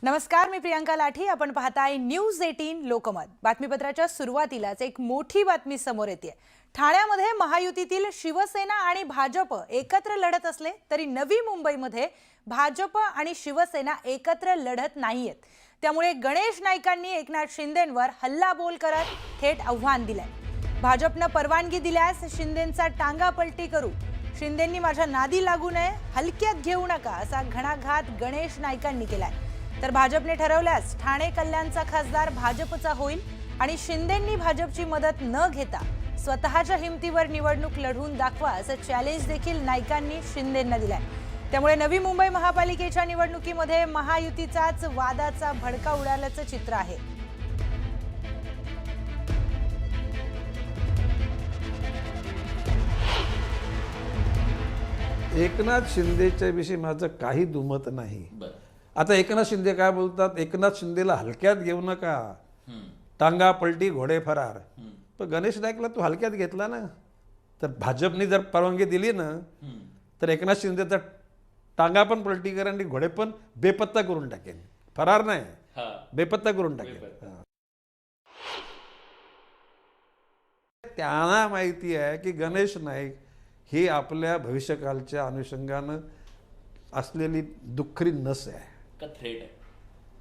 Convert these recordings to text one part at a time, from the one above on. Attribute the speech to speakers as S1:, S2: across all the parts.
S1: नमस्कार, मी प्रियंका लाठी. आपण पाहताय न्यूज 18 लोकमत. बातमीपत्राच्या सुरुवातीलाच एक मोठी बातमी समोर येते. ठाण्यामध्ये महायुतीतील शिवसेना आणि भाजप एकत्र लढत असले तरी नवी मुंबईमध्ये भाजप आणि शिवसेना एकत्र लढत नाहीयेत. त्यामुळे गणेश नाईकांनी एकनाथ शिंदेंवर हल्लाबोल करत थेट आव्हान दिलंय. भाजपनं परवानगी दिल्यास शिंदेंचा टांगा पलटी करू. शिंदेंनी माझ्या नादी लागू नये, हलक्यात घेऊ नका असा घणाघात गणेश नाईकांनी केलाय. तर भाजपने ठरवल्यास ठाणे कल्याणचा खासदार भाजपचा होईल आणि शिंदेंनी भाजपची मदत न घेता स्वतःच्या हिमतीवर निवडणूक लढवून दाखवा असं चॅलेंज देखील नाईकांनी शिंदेंना दिलाय. त्यामुळे नवी मुंबई महापालिकेच्या निवडणुकीमध्ये महायुतीचाच वादाचा भडका उडाल्याचं चित्र आहे.
S2: एकनाथ शिंदेच्या विषयी माझं काही दुमत नाही. आता एकनाथ शिंदे काय बोलतात, एकनाथ शिंदेला हलक्यात घेऊ नका, टांगा पलटी घोडे फरार. पण गणेश नाईकला तू हलक्यात घेतला ना, तर भाजपने जर परवानगी दिली ना तर एकनाथ शिंदेचा टांगा पण पलटी करेन आणि घोडे पण बेपत्ता करून टाकेन. फरार नाही, बेपत्ता करून टाकेन. त्यांना माहिती आहे की गणेश नाईक ही आपल्या भविष्यकालच्या अनुषंगानं असलेली दुःखरी नस आहे,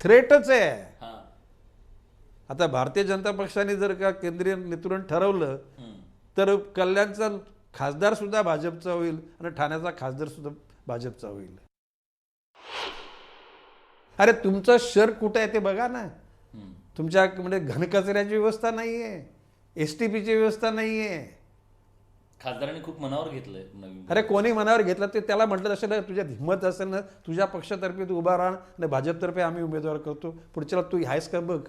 S2: थ्रेटच आहे. आता भारतीय जनता पक्षाने जर का केंद्रीय नेतृत्वाने ठरवलं तर कल्याणचा खासदार सुद्धा भाजपचा होईल आणि ठाण्याचा खासदार सुद्धा भाजपचा होईल. अरे तुमचं शहर कुठं आहे ते बघा ना. तुमच्या म्हणजे घनकचऱ्याची व्यवस्था नाहीये, STPची व्यवस्था नाहीये.
S3: खासदारांनी खूप मनावर घेतलंय नवीन.
S2: अरे कोणी मनावर घेतलं ते त्याला म्हटलं असेल ना, तुझ्यात हिंमत असेल ना, तुझ्या पक्षातर्फे तू उभा राहा आणि भाजपतर्फे आम्ही उमेदवार करतो, पुढच्याला तू आहेस का बघ.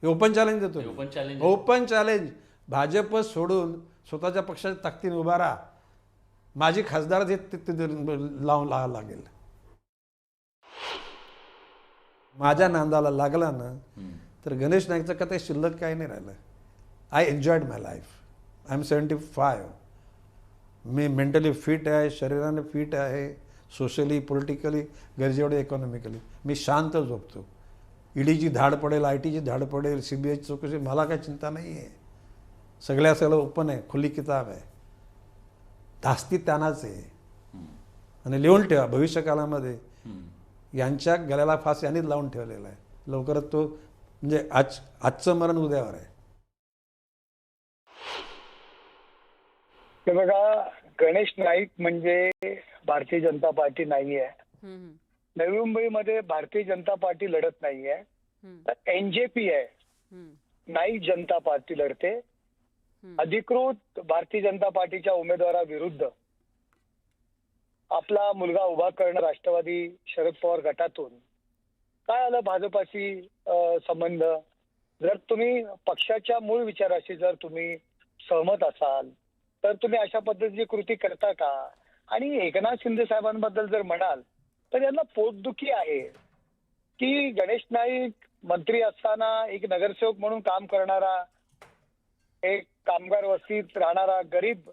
S2: ओपन चॅलेंज देतो, ओपन चॅलेंज. भाजप सोडून स्वतःच्या पक्षाच्या ताकदीने उभा राहा, माझी खासदार लावून लागेल. माझ्या नांदाला लागला ना तर गणेश नाईकचं का ते शिल्लक काही नाही राहिलं. I enjoyed my life. I am 75. मी मेंटली फिट आहे, शरीराने फिट आहे, सोशली पॉलिटिकली गरजेवढे इकॉनॉमिकली. मी शांत झोपतो. ईडीची धाड पडेल, ITची धाड पडेल, CBIची चौकशी, मला काही चिंता नाही आहे. सगळं ओपन आहे, खुली किताब आहे. धास्ती त्यांनाच आहे. आणि लिहून ठेवा, भविष्यकालामध्ये यांच्या गळ्याला फास यांनीच लावून ठेवलेला आहे. लवकरच तो म्हणजे आजचं मरण उद्यावर आहे.
S4: हे बघा, गणेश नाईक म्हणजे भारतीय जनता पार्टी नाहीये. नवी मुंबईमध्ये भारतीय जनता पार्टी लढत नाहीये, तर NJP आहे, नाईक जनता पार्टी लढते. अधिकृत भारतीय जनता पार्टीच्या उमेदवाराविरुद्ध आपला मुलगा उभा करणं राष्ट्रवादी शरद पवार गटातून काय आलं भाजपाशी संबंध. जर तुम्ही पक्षाच्या मूळ विचाराशी जर तुम्ही सहमत असाल तर तुम्ही अशा पद्धतीची कृती करता का. आणि एकनाथ शिंदे साहेबांबद्दल जर म्हणाल तर यांना पोटदुखी आहे की गणेश नाईक मंत्री असताना एक नगरसेवक म्हणून काम करणारा, एक कामगार वस्तीत राहणारा गरीब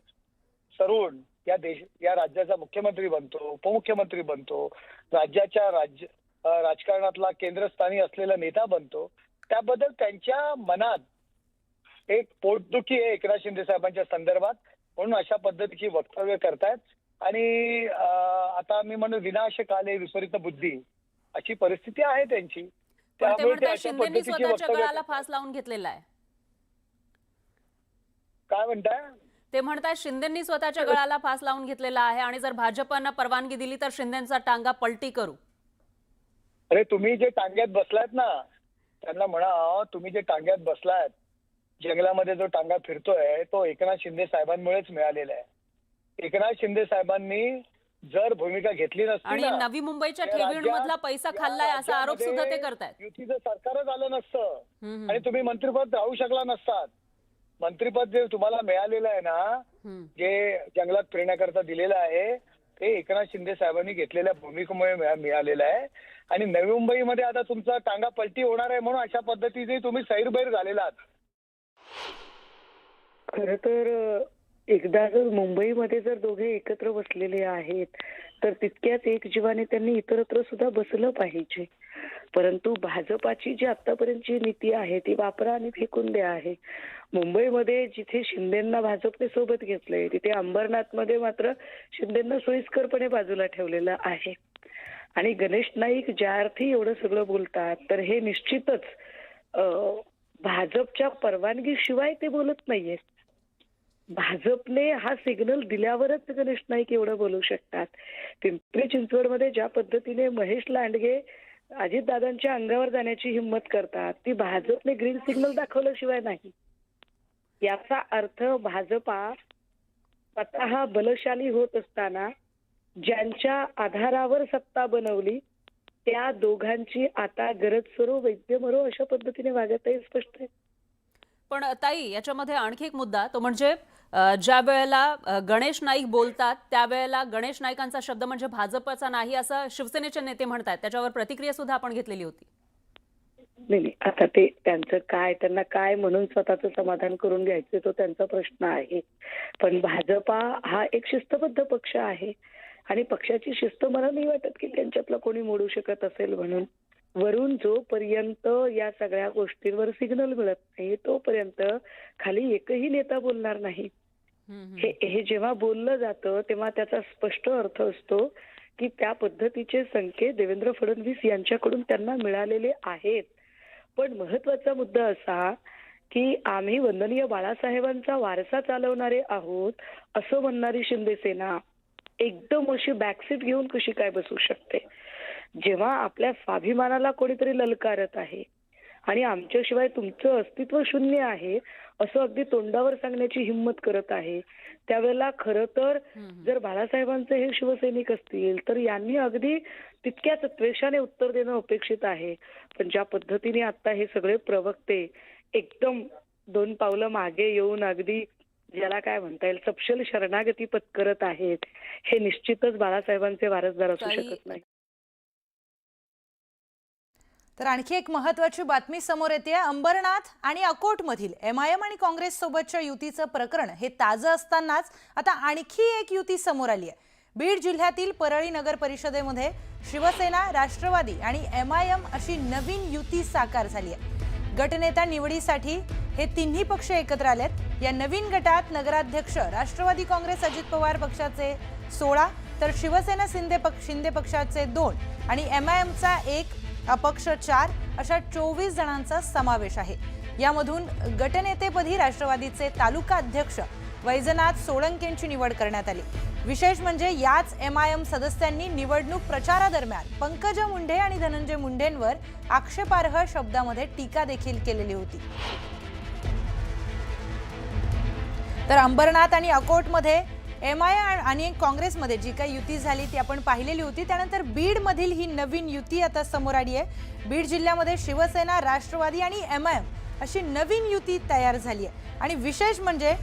S4: तरुण या राज्याचा मुख्यमंत्री बनतो, उपमुख्यमंत्री बनतो, राज्याच्या राजकारणातला केंद्रस्थानी असलेला नेता बनतो. त्याबद्दल त्यांच्या मनात एक पोटदुखी आहे एकनाथ शिंदे साहेबांच्या संदर्भात, म्हणून अशा पद्धतीची वक्तव्य करतायत. आणि आता मी म्हणून विनाश काले विपरीत बुद्धी अशी परिस्थिती आहे त्यांची.
S5: त्यामुळे शिंदेंनी स्वतःच्या गळाला फास लावून घेतलेला आहे.
S4: काय म्हणताय?
S5: ते म्हणतात शिंदेंनी स्वतःच्या गळाला फास लावून घेतलेला आहे आणि जर भाजपनं परवानगी दिली तर शिंदेंचा टांगा पलटी करू.
S4: अरे तुम्ही जे टांग्यात बसलायत ना, त्यांना म्हणा तुम्ही जे टांग्यात बसलायत, जंगलामध्ये जो टांगा फिरतोय तो एकनाथ शिंदे साहेबांमुळेच मिळालेला आहे. एकनाथ शिंदे साहेबांनी जर भूमिका घेतली नसती
S5: आणि नवी मुंबईच्या ठेवींमधला पैसा खाल्लाय असा आरोप सुद्धा ते करतायत.
S4: युतीचं सरकारच आलं नसतं आणि तुम्ही मंत्रिपद राहू शकला नसतात. मंत्रिपद जे तुम्हाला मिळालेलं आहे ना, जे जंगलात फिरण्याकरता दिलेलं आहे, ते एकनाथ शिंदे साहेबांनी घेतलेल्या भूमिकेमुळे मिळालेलं आहे. आणि नवी मुंबईमध्ये आता तुमचा टांगा पलटी होणार आहे म्हणून अशा पद्धतीने तुम्ही सैरभैर झालेला आहात.
S6: खरं तर एकदा जर मुंबईमध्ये जर दोघे एकत्र बसलेले आहेत तर तितक्याच एक जीवाने त्यांनी इतरत्र सुद्धा बसलं पाहिजे. परंतु भाजपाची जी आतापर्यंतची नीती आहे ती वापरा आणि फेकून द्या आहे. मुंबईमध्ये जिथे शिंदेंना भाजपने सोबत घेतलंय तिथे अंबरनाथमध्ये मात्र शिंदेंना सोयीस्करपणे बाजूला ठेवलेलं आहे. आणि गणेश नाईक ज्या अर्थी एवढं सगळं बोलतात तर हे निश्चितच भाजपच्या परवानगीशिवाय ते बोलत नाहीये. भाजपने हा सिग्नल दिल्यावरच गणेश नाईक एवढं बोलू शकतात. पिंपरी चिंचवडमध्ये ज्या पद्धतीने महेश लांडगे अजितदादांच्या अंगावर जाण्याची हिंमत करतात ती भाजपने ग्रीन सिग्नल दाखवल्याशिवाय नाही. याचा अर्थ भाजपा स्वतः बलशाली होत असताना ज्यांच्या आधारावर सत्ता बनवली त्या दोघांची आता गरज सरो वैद्य मरो अशा पद्धतीने वागत आहे स्पष्ट आहे.
S5: पण ताई याच्यामध्ये आणखी एक मुद्दा तो म्हणजे ज्या वेळेला गणेश नाईक बोलतात त्यावेळेला गणेश नाईकांचा शब्द म्हणजे भाजपचा नाही असं शिवसेनेचे नेते म्हणतात. त्याच्यावर प्रतिक्रिया सुद्धा आपण घेतलेली होती.
S6: नाही आता ते त्यांचं काय त्यांना काय म्हणून स्वतःचं समाधान करून घ्यायचं तो त्यांचा प्रश्न आहे. पण भाजपा हा एक शिस्तबद्ध पक्ष आहे आणि पक्षाची शिस्त मला नाही वाटत की त्यांच्यातला कोणी मोडू शकत असेल म्हणून. वरून जोपर्यंत या सगळ्या गोष्टींवर सिग्नल मिळत नाही तोपर्यंत खाली एकही नेता बोलणार नाही. हे जेव्हा बोललं जातं तेव्हा त्याचा स्पष्ट अर्थ असतो की त्या पद्धतीचे संकेत देवेंद्र फडणवीस यांच्याकडून त्यांना मिळालेले आहेत. पण महत्वाचा मुद्दा असा की आम्ही वंदनीय बाळासाहेबांचा वारसा चालवणारे आहोत असं म्हणणारी शिंदे सेना एकदम अशी बॅकसीट घेऊन कशी काय बसू शकते. जेव्हा आपल्या स्वाभिमानाला कोणीतरी ललकारत आहे आणि आमच्याशिवाय तुमचं अस्तित्व शून्य आहे असं अगदी तोंडावर सांगण्याची हिंमत करत आहे त्यावेळेला खरं तर जर बाळासाहेबांचे हे शिवसैनिक असतील तर यांनी अगदी तितक्याच द्वेषाने उत्तर देणं अपेक्षित आहे. पण ज्या पद्धतीने आता हे सगळे प्रवक्ते एकदम 2 पावलं मागे येऊन अगदी ज्याला काय म्हणता येईल सपशेल शरणागती पत्करत आहेत हे निश्चितच बाळासाहेबांचे वारसदार असू शकत नाही.
S1: तर आणखी एक महत्त्वाची बातमी समोर येते. अंबरनाथ आणि अकोटमधील MIM आणि काँग्रेस सोबतच्या युतीचं प्रकरण हे ताजं असतानाच आता आणखी एक युती समोर आली आहे. बीड जिल्ह्यातील परळी नगर परिषदेमध्ये शिवसेना, राष्ट्रवादी आणि MIM अशी नवीन युती साकार झाली आहे. गटनेता निवडीसाठी हे तिन्ही पक्ष एकत्र आलेत. या नवीन गटात नगराध्यक्ष राष्ट्रवादी काँग्रेस अजित पवार पक्षाचे 16 तर शिवसेना शिंदे पक्षाचे 2 आणि MIMचा 1 अपक्ष 4 अशा 24 जणांचा समावेश आहे. यामधून गटनेतेपदी राष्ट्रवादीचे तालुका अध्यक्ष वैजनाथ सोळंकेंची निवड करण्यात आली. विशेष म्हणजे याच MIM सदस्यांनी निवडणूक प्रचारादरम्यान पंकजा मुंडे आणि धनंजय मुंडेंवर आक्षेपार्ह शब्दामध्ये टीका देखील केलेली होती. तर अंबरनाथ आणि अकोटमध्ये MIM आणि काँग्रेसमध्ये जी काही युती झाली ती आपण पाहिलेली होती. त्यानंतर बीडमधील ही नवीन युती आता समोर आली आहे. बीड जिल्ह्यामध्ये शिवसेना, राष्ट्रवादी आणि MIM अशी नवीन युती तयार झाली आहे. आणि विशेष म्हणजे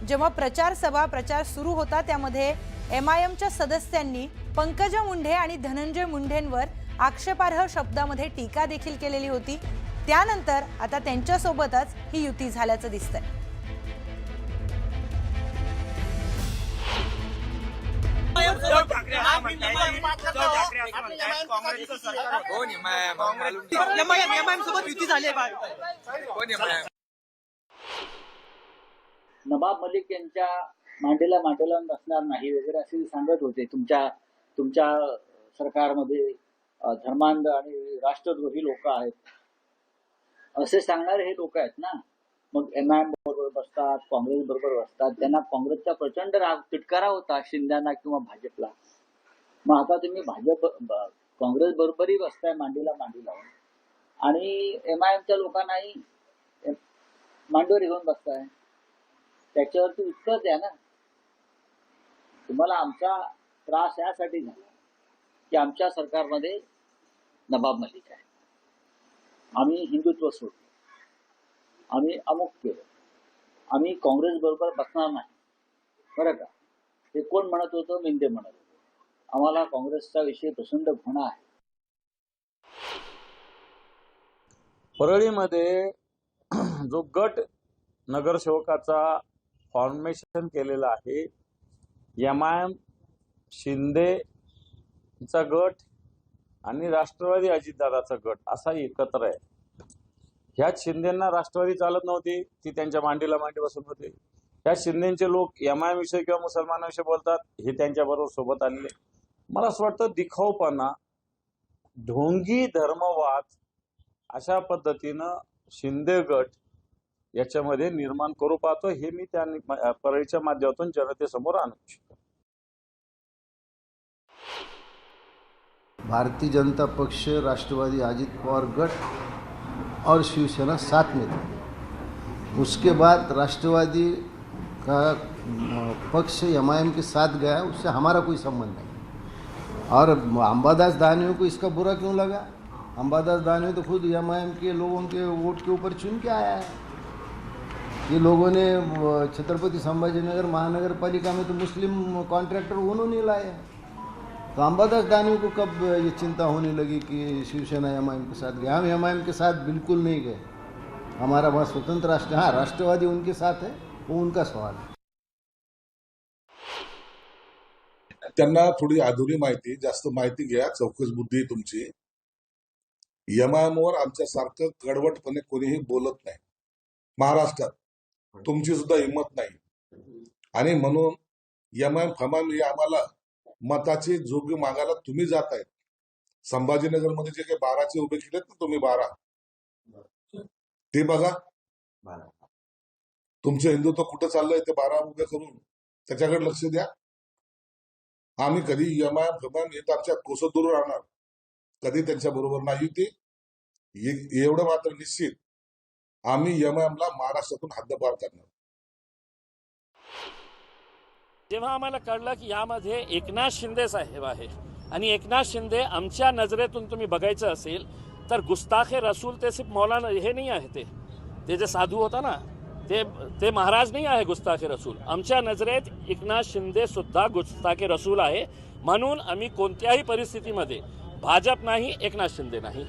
S1: जेव्हा प्रचार सुरू होता त्यामध्ये MIMच्या सदस्यांनी पंकजा मुंडे आणि धनंजय मुंडेंवर आक्षेपार्ह शब्दामध्ये टीका देखील केलेली होती. त्यानंतर आता त्यांच्यासोबतच ही युती झाल्याचं दिसतंय.
S7: नवाब मलिक यांच्या मांडीला बसणार नाही वगैरे असे सांगत होते. तुमच्या सरकारमध्ये धर्मांध आणि राष्ट्रद्रोही लोक आहेत असे सांगणारे हे लोक आहेत ना. मग MIM बरोबर बसतात, काँग्रेस बरोबर बसतात. त्यांना काँग्रेसचा प्रचंड राग तिटकारा होता शिंदेना किंवा भाजपला. मग आता तुम्ही काँग्रेस बरोबरही बसताय मांडी लावून आणि MIMच्या लोकांनाही मांडीवर घेऊन बसताय. त्याच्यावरती उत्तर द्या ना. तुम्हाला आमचा त्रास यासाठी झाला की आमच्या सरकारमध्ये नवाब मलिक आहे, आम्ही हिंदुत्व सोडलं, आम्ही अमुक केलं, आम्ही काँग्रेस बरोबर बसणार नाही. बरं का, हे कोण म्हणत होतं? मिंदे म्हणत होतं. आम्हाला काँग्रेसचा विषय प्रचंड घृणा आहे.
S8: परळीमध्ये जो गट नगरसेवकाचा फॉर्मेशन केलेला आहे, MIM शिंदेचा गट आणि राष्ट्रवादी अजितदादाचा गट असा एकत्र आहे. ह्याच शिंदेंना राष्ट्रवादी चालत नव्हती, ती त्यांच्या मांडीला मांडी बसून होते. ह्या शिंदेचे लोक एमआयएम विषयी किंवा मुसलमानाविषयी बोलतात, हे त्यांच्या बरोबर सोबत आलेले. मला असं वाटतं दिखाऊपणा, ढोंगी धर्मवाद अशा पद्धतीनं शिंदे गट याच्यामध्ये निर्माण करू पाहतो, हे मी त्या परळीच्या माध्यमातून जनतेसमोर आणू इच्छितो.
S9: भारतीय जनता पक्ष, राष्ट्रवादी अजित पवार गट और शिवसेना साथ में थे. उसके बाद राष्ट्रवादी का पक्ष एमआईएम के साथ गया, उससे हमारा कोई संबंध नहीं. और अंबादास दानवे को इसका बुरा क्यों लगा? अंबादास दानवे तो खुद एमआईएम के लोगों के वोट के ऊपर चुन के आया है. ये लोगों ने छत्रपति संभाजीनगर महानगर पालिका में तो मुस्लिम कॉन्ट्रैक्टर उन्होंने लाए. तो अंबादास दानवे को कब ये चिंता होने लगी कि शिवसेना एमआईएम के साथ गए? हम एमआईएम के साथ बिल्कुल नहीं गए. हमारा वहाँ स्वतंत्र राष्ट्र, हाँ राष्ट्रवादी उनके साथ है, वो उनका सवाल है.
S10: त्यांना थोडी अधुरी माहिती, जास्त माहिती घ्या, चौकस बुद्धी आहे तुमची. एमआयएम वर आमच्यासारखं कडवटपणे कोणीही बोलत नाही महाराष्ट्रात. तुमची सुद्धा हिंमत नाही. आणि म्हणून एमआयएम फमायएम हे आम्हाला मताची जोगी मागायला तुम्ही जातायत. संभाजीनगरमध्ये जे काही 12चे उभे केलेत ना तुम्ही, 12 ते बघा. तुमचं हिंदुत्व कुठं चाललंय ते 12 उभे करून त्याच्याकडे लक्ष द्या. आम्ही कधी एमआयएम फमायएम हे तर आमच्या कोसत दूर राहणार, कधी त्यांच्या बरोबर नाही ती. एवढं मात्र निश्चित, आम्ही एमआयएमला महाराष्ट्रातून हद्दपार करणार.
S11: जेव्हा आम्हाला कळलं की यामध्ये एकनाथ शिंदे साहेब आहे आणि एकनाथ शिंदे आमच्या नजरेतून तुम्ही बघायचं असेल तर गुस्ताखे रसूल ते सिर्फ मौलाना हे नाही आहे, ते जे साधू होता ना, ते महाराज नाही आहे गुस्ताखे रसूल. आमच्या नजरेत एकनाथ शिंदे सुद्धा गुस्ताखे रसूल आहे. म्हणून आम्ही कोणत्याही परिस्थितीमध्ये भाजप नाही, एकनाथ शिंदे नाही.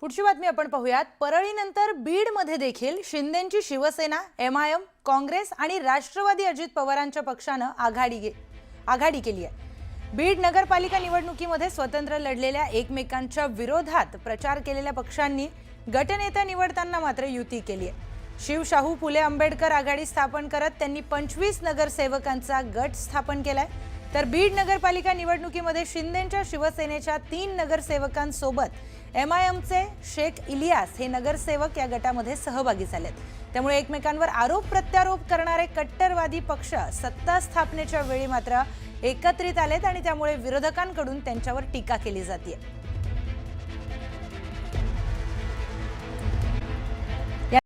S1: पुढची बातमी आपण पाहूयात. परळीनंतर बीडमध्ये देखील शिंदेंची शिवसेना, एमआयएम, काँग्रेस आणि राष्ट्रवादी अजित पवारांच्या पक्षानं आघाडी केली आहे. बीड नगरपालिका निवडणुकीमध्ये स्वतंत्र लढलेल्या एकमेकांच्या विरोधात प्रचार केलेल्या पक्षांनी गटनेता निवडताना मात्र युती केली आहे. शिवशाहू फुले आंबेडकर आघाडी स्थापन करत त्यांनी 25 नगरसेवकांचा गट स्थापन केलाय. तर बीड नगरपालिका निवडणुकीमध्ये शिंदेंच्या शिवसेनेच्या 3 नगरसेवकांसोबत एमआयएमचे शेख इलियास हे नगरसेवक या गटामध्ये सहभागी झालेत. त्यामुळे एकमेकांवर आरोप प्रत्यारोप करणारे कट्टरवादी पक्ष सत्ता स्थापनेच्या वेळी मात्र एकत्रित आलेत आणि त्यामुळे विरोधकांकडून त्यांच्यावर टीका केली जाते.